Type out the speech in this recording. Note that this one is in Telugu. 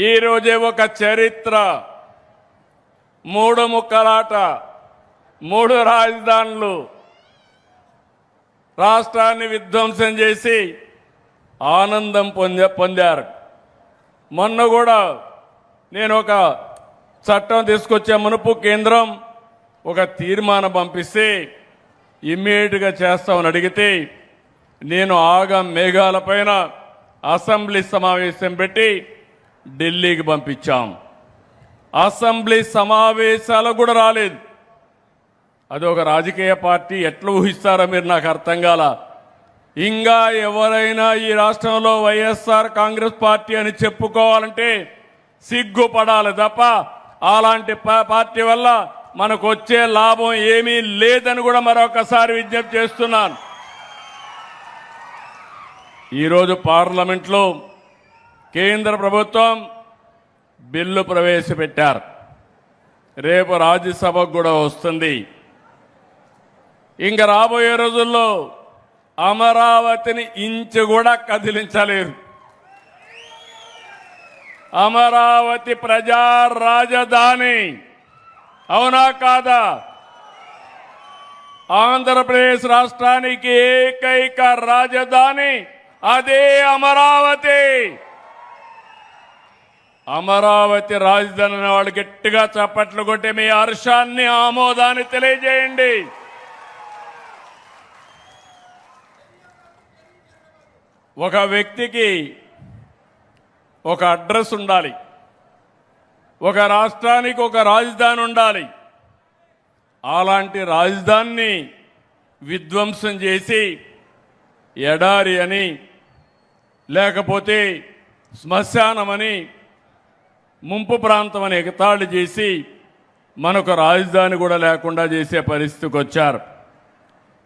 ఈరోజే ఒక చరిత్ర, మూడు ముక్కలాట, మూడు రాజధానులు, రాష్ట్రాన్ని విధ్వంసం చేసి ఆనందం పొందారు. మొన్న కూడా నేను ఒక చట్టం తీసుకొచ్చే మునుపు కేంద్రం ఒక తీర్మానం పంపిస్తే ఇమ్మీడియట్గా చేస్తామని అడిగితే నేను మేఘాలపైన అసెంబ్లీ సమావేశం పెట్టి ఢిల్లీకి పంపించాం. అసెంబ్లీ సమావేశాలకు కూడా రాలేదు. అది ఒక రాజకీయ పార్టీ ఎట్లా ఊహిస్తారో మీరు నాకు అర్థం కాల. ఇంకా ఎవరైనా ఈ రాష్ట్రంలో వైఎస్ఆర్ కాంగ్రెస్ పార్టీ అని చెప్పుకోవాలంటే సిగ్గుపడాలి తప్ప అలాంటి పార్టీ వల్ల మనకు వచ్చే లాభం ఏమీ లేదని కూడా మరొకసారి విజ్ఞప్తి చేస్తున్నాను. ఈరోజు పార్లమెంట్లో కేంద్ర ప్రభుత్వం బిల్లు ప్రవేశపెట్టారు. రేపు రాజ్యసభకు కూడా వస్తుంది. ఇంకా రాబోయే రోజుల్లో అమరావతిని ఇంచు కూడా కదిలించలేరు. అమరావతి ప్రజా రాజధాని, అవునా కాదా? ఆంధ్రప్రదేశ్ రాష్ట్రానికి ఏకైక రాజధాని అదే అమరావతి. అమరావతి రాజధాని వాళ్ళు గట్టిగా చప్పట్లు కొట్టి మీ హర్షాన్ని, ఆమోదాన్ని తెలియజేయండి. ఒక వ్యక్తికి ఒక అడ్రస్ ఉండాలి, ఒక రాష్ట్రానికి ఒక రాజధాని ఉండాలి. అలాంటి రాజధానిని విధ్వంసం చేసి ఎడారి అని, లేకపోతే శ్మశానమని, ముంపు ప్రాంతం అని ఎగతాళి చేసి మనకు రాజధాని కూడా లేకుండా చేసే పరిస్థితికి వచ్చారు.